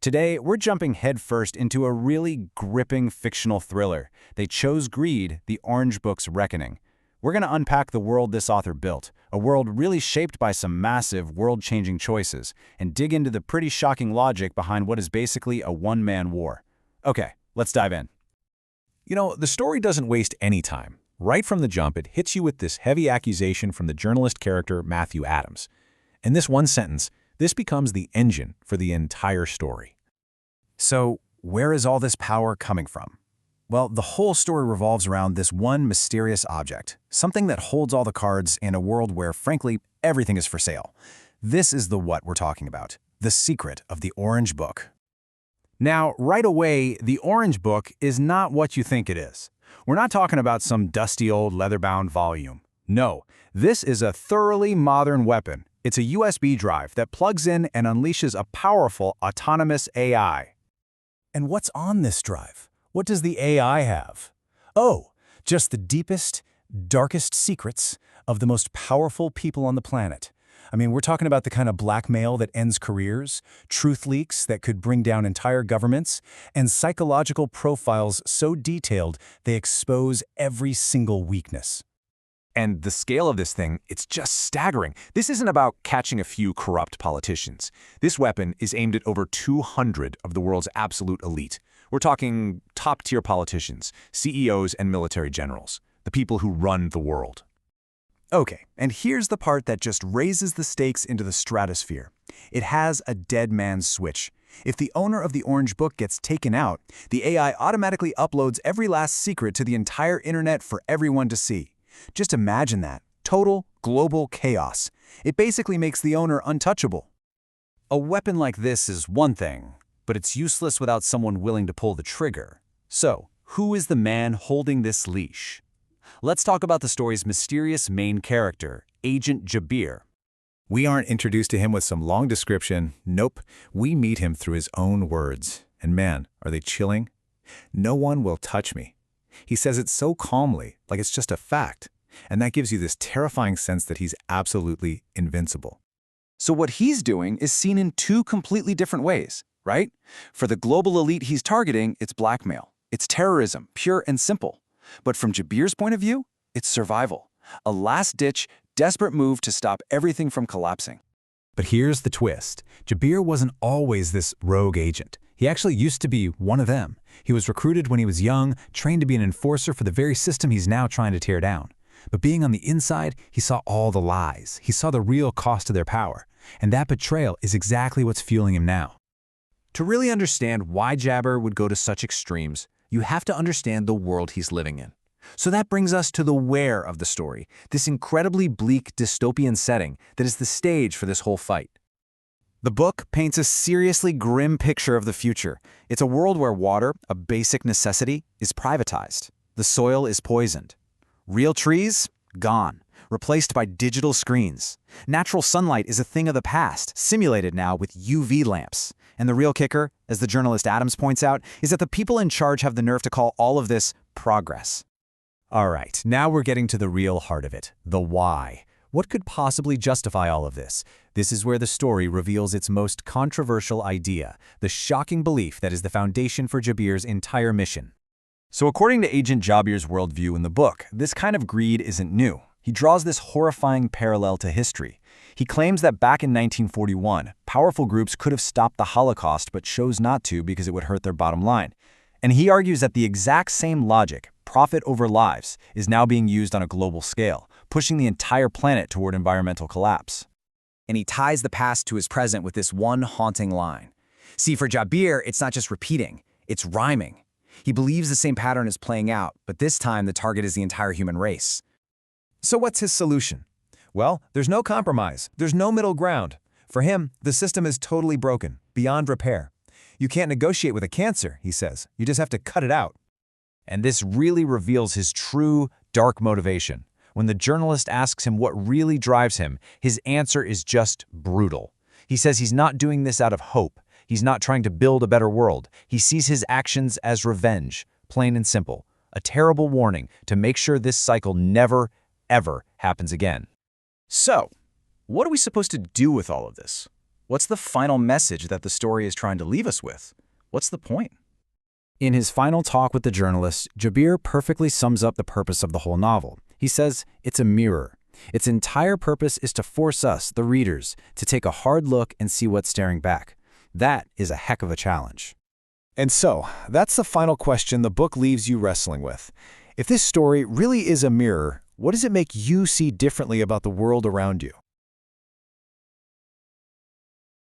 Today, we're jumping headfirst into a really gripping fictional thriller. They chose greed, the Orange Book's reckoning. We're going to unpack the world this author built, a world really shaped by some massive, world-changing choices, and dig into the pretty shocking logic behind what is basically a one-man war. Okay, let's dive in. The story doesn't waste any time. Right from the jump, it hits you with this heavy accusation from the journalist character Matthew Adams. In this one sentence, this becomes the engine for the entire story. So, where is all this power coming from? Well, the whole story revolves around this one mysterious object, something that holds all the cards in a world where, frankly, everything is for sale. This is the what we're talking about, the secret of the Orange Book. Now, right away, the Orange Book is not what you think it is. We're not talking about some dusty old leather-bound volume. No, this is a thoroughly modern weapon. It's a USB drive that plugs in and unleashes a powerful, autonomous AI. And what's on this drive? What does the AI have? Oh, just the deepest, darkest secrets of the most powerful people on the planet. I mean, we're talking about the kind of blackmail that ends careers, truth leaks that could bring down entire governments, and psychological profiles so detailed they expose every single weakness. And the scale of this thing, it's just staggering. This isn't about catching a few corrupt politicians. This weapon is aimed at over 200 of the world's absolute elite. We're talking top-tier politicians, CEOs and military generals, the people who run the world. Okay, and here's the part that just raises the stakes into the stratosphere. It has a dead man's switch. If the owner of the Orange Book gets taken out, the AI automatically uploads every last secret to the entire internet for everyone to see. Just imagine that. Total, global chaos. It basically makes the owner untouchable. A weapon like this is one thing, but it's useless without someone willing to pull the trigger. So, who is the man holding this leash? Let's talk about the story's mysterious main character, Agent Jabir. We aren't introduced to him with some long description. Nope, we meet him through his own words. And man, are they chilling? No one will touch me. He says it so calmly, like it's just a fact. And that gives you this terrifying sense that he's absolutely invincible. So what he's doing is seen in two completely different ways, right? For the global elite he's targeting, it's blackmail. It's terrorism, pure and simple. But from Jabir's point of view, it's survival. A last-ditch, desperate move to stop everything from collapsing. But here's the twist. Jabir wasn't always this rogue agent. He actually used to be one of them. He was recruited when he was young, trained to be an enforcer for the very system he's now trying to tear down. But being on the inside, he saw all the lies. He saw the real cost of their power. And that betrayal is exactly what's fueling him now. To really understand why Jabir would go to such extremes, you have to understand the world he's living in. So that brings us to the where of the story, this incredibly bleak dystopian setting that is the stage for this whole fight. The book paints a seriously grim picture of the future. It's a world where water, a basic necessity, is privatized. The soil is poisoned. Real trees? Gone. Replaced by digital screens. Natural sunlight is a thing of the past, simulated now with UV lamps. And the real kicker, as the journalist Adams points out, is that the people in charge have the nerve to call all of this progress. All right, now we're getting to the real heart of it, the why. What could possibly justify all of this? This is where the story reveals its most controversial idea, the shocking belief that is the foundation for Jabir's entire mission. So according to Agent Jabir's worldview in the book, this kind of greed isn't new. He draws this horrifying parallel to history. He claims that back in 1941, powerful groups could have stopped the Holocaust but chose not to because it would hurt their bottom line. And he argues that the exact same logic, profit over lives, is now being used on a global scale, pushing the entire planet toward environmental collapse. And he ties the past to his present with this one haunting line. See, for Jabir, it's not just repeating, it's rhyming. He believes the same pattern is playing out, but this time the target is the entire human race. So what's his solution? Well, there's no compromise. There's no middle ground. For him, the system is totally broken, beyond repair. You can't negotiate with a cancer, he says. You just have to cut it out. And this really reveals his true, dark motivation. When the journalist asks him what really drives him, his answer is just brutal. He says he's not doing this out of hope. He's not trying to build a better world. He sees his actions as revenge, plain and simple. A terrible warning to make sure this cycle never, ever happens again. So, what are we supposed to do with all of this? What's the final message that the story is trying to leave us with? What's the point? In his final talk with the journalist, Jabir perfectly sums up the purpose of the whole novel. He says it's a mirror. Its entire purpose is to force us, the readers, to take a hard look and see what's staring back. That is a heck of a challenge. And so, that's the final question the book leaves you wrestling with. If this story really is a mirror, what does it make you see differently about the world around you?